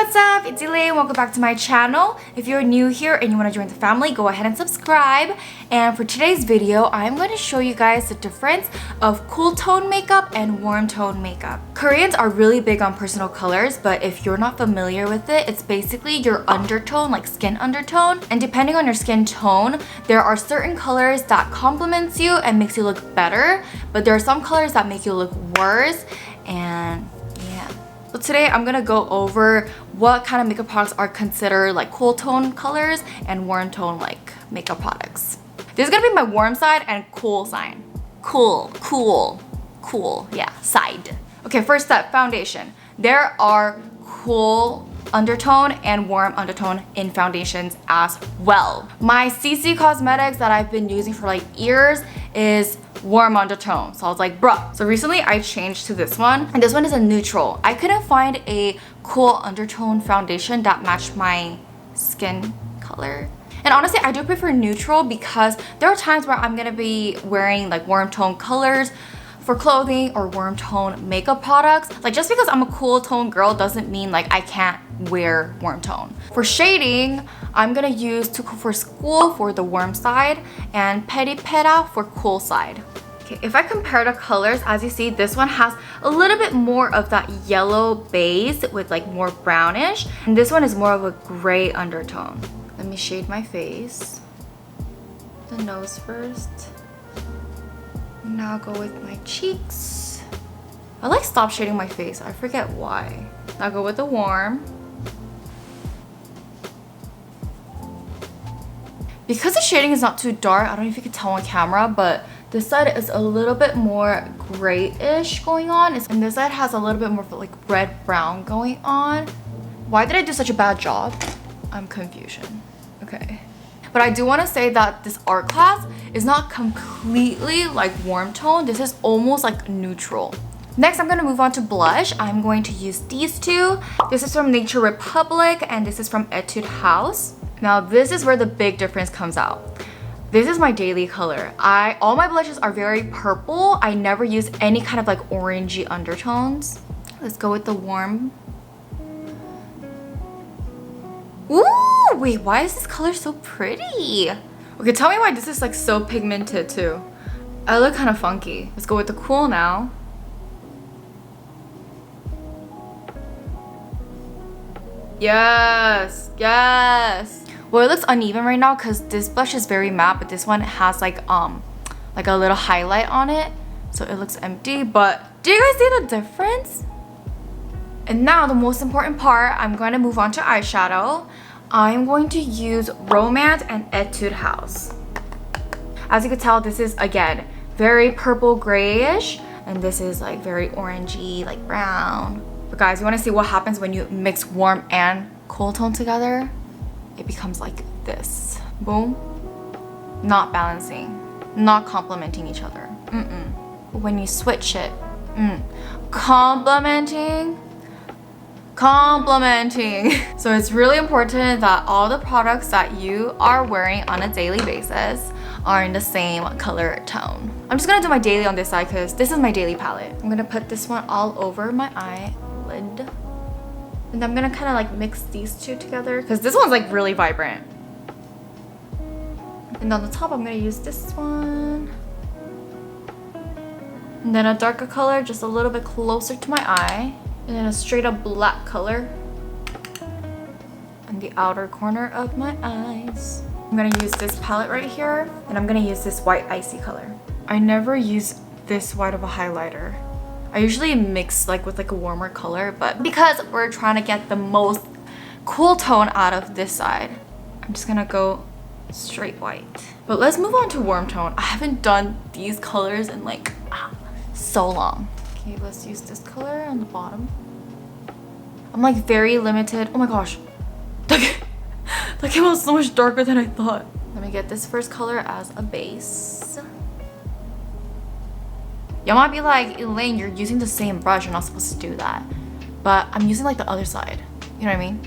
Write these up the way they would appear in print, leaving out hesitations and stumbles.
what's up? It's Elaine. Welcome back to my channel. If you're new here and you want to join the family, go ahead and subscribe. And for today's video, I'm going to show you guys the difference of cool tone makeup and warm tone makeup. Koreans are really big on personal colors, but if you're not familiar with it, it's basically your undertone, like skin undertone. And depending on your skin tone, there are certain colors that complements you and makes you look better, but there are some colors that make you look worse. And yeah. So today I'm gonna go over what kind of makeup products are considered like cool tone colors and warm tone like makeup products. This is gonna be my warm side and cool side. Cool, yeah, side. Okay, first step, foundation. There are cool undertone and warm undertone in foundations as well. My CC Cosmetics that I've been using for like years is warm undertone. So I was like, bruh. So recently I changed to this one, and this one is a neutral. I couldn't find a cool undertone foundation that matched my skin color. And honestly, I do prefer neutral because there are times where I'm gonna be wearing like warm tone colors for clothing or warm tone makeup products. Like just because I'm a cool tone girl doesn't mean like I can't wear warm tone. For shading, I'm gonna use Too Cool for School for the warm side and Peri Pera for cool side. Okay, if I compare the colors, as you see, this one has a little bit more of that yellow base with like more brownish, and this one is more of a gray undertone. Let me shade my face. The nose first. Now I'll go with my cheeks. I like stop shading my face. I forget why. I'll go with the warm. Because the shading is not too dark, I don't know if you can tell on camera, but this side is a little bit more grayish going on, and this side has a little bit more of like red-brown going on. Why did I do such a bad job? I'm confusion. Okay. But I do want to say that this art class is not completely like warm tone. This is almost like neutral. Next, I'm going to move on to blush. I'm going to use these two. This is from Nature Republic and this is from Etude House. Now, this is where the big difference comes out. This is my daily color. All my blushes are very purple. I never use any kind of like orangey undertones. Let's go with the warm. Ooh, wait, why is this color so pretty? Okay, tell me why this is like so pigmented too. I look kind of funky. Let's go with the cool now. Yes, yes. Well, it looks uneven right now because this blush is very matte, but this one has like a little highlight on it, so it looks empty. But do you guys see the difference? And now the most important part, I'm going to move on to eyeshadow. I'm going to use Romance and Etude House. As you can tell, this is again very purple grayish, and this is like very orangey, like brown. But guys, you want to see what happens when you mix warm and cool tone together? It becomes like this. Boom. Not balancing, not complementing each other. When you switch it, complementing. So it's really important that all the products that you are wearing on a daily basis are in the same color tone. I'm just gonna do my daily on this side because this is my daily palette. I'm gonna put this one all over my eyelid. And I'm gonna kind of like mix these two together because this one's like really vibrant. And on the top, I'm gonna use this one. And then a darker color, just a little bit closer to my eye. And then a straight up black color on the outer corner of my eyes. I'm gonna use this palette right here, and I'm gonna use this white icy color. I never use this white of a highlighter. I usually mix like with like a warmer color, but because we're trying to get the most cool tone out of this side, I'm just gonna go straight white. But let's move on to warm tone. I haven't done these colors in like so long. Okay, let's use this color on the bottom. I'm like very limited. Oh my gosh. That came out so much darker than I thought. Let me get this first color as a base. Y'all might be like, Elaine, you're using the same brush. You're not supposed to do that. But I'm using like the other side. You know what I mean?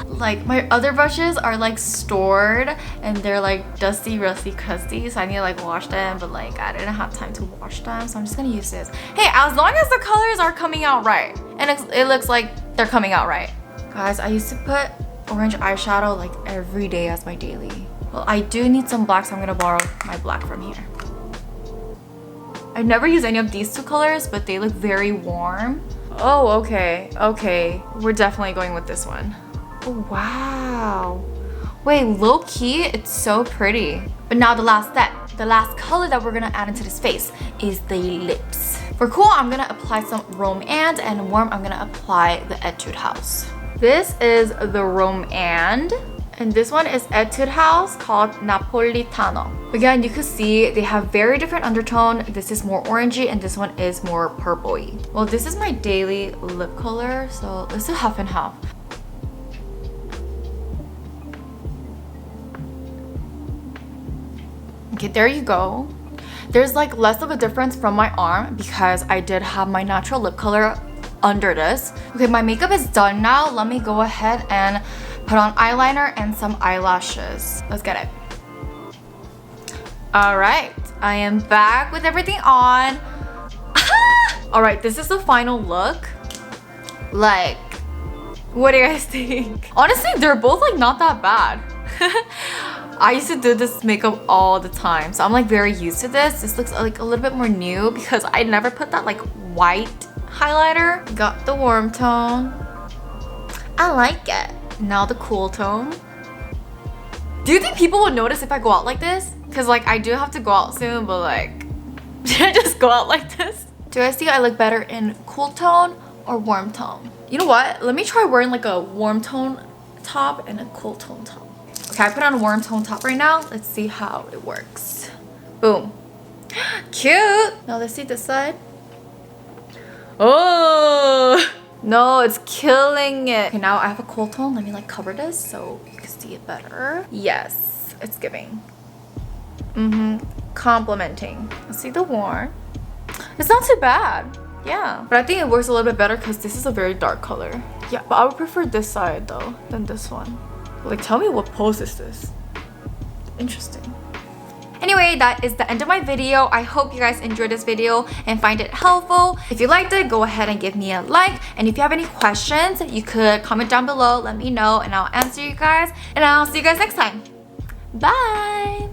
Like my other brushes are like stored and they're like dusty, rusty, crusty, so I need to like wash them, but like I didn't have time to wash them, so I'm just gonna use this. Hey, as long as the colors are coming out right and it looks like they're coming out right, Guys, I used to put orange eyeshadow like every day as my daily. Well, I do need some black, so I'm gonna borrow my black from here. I've never used any of these two colors, but they look very warm. Oh, okay, okay. We're definitely going with this one. Oh, wow. Wait, low-key, it's so pretty. But now the last step, the last color that we're gonna add into this face is the lips. For cool, I'm gonna apply some Romand, and warm, I'm gonna apply the Etude House. This is the Romand, and this one is Etude House called Napolitano. Again, you can see they have very different undertone. This is more orangey and this one is more purpley. Well, this is my daily lip color, so let's do half and half. Okay, there you go. There's like less of a difference from my arm because I did have my natural lip color under this. Okay, my makeup is done now. Let me go ahead and put on eyeliner and some eyelashes. Let's get it. All right, I am back with everything on. All right, this is the final look. Like, what do you guys think? Honestly, they're both like not that bad. I used to do this makeup all the time, so I'm like very used to this. This looks like a little bit more new because I never put that like white highlighter. Got the warm tone. I like it. Now the cool tone. Do you think people would notice if I go out like this? Because like I do have to go out soon, but like, should I just go out like this? Do I think I look better in cool tone or warm tone? You know what? Let me try wearing like a warm tone top and a cool tone top. Okay, I put on a warm tone top right now. Let's see how it works. Boom. Cute. Now let's see this side. Oh, no, it's killing it. Okay, now I have a cool tone. Let me like cover this so you can see it better. Yes, it's giving. Complimenting. Let's see the warm. It's not too bad. Yeah, but I think it works a little bit better because this is a very dark color. Yeah, but I would prefer this side though than this one. Like, tell me what pose is this? Interesting. Anyway, that is the end of my video. I hope you guys enjoyed this video and find it helpful. If you liked it, go ahead and give me a like. And if you have any questions, you could comment down below. Let me know and I'll answer you guys. And I'll see you guys next time. Bye!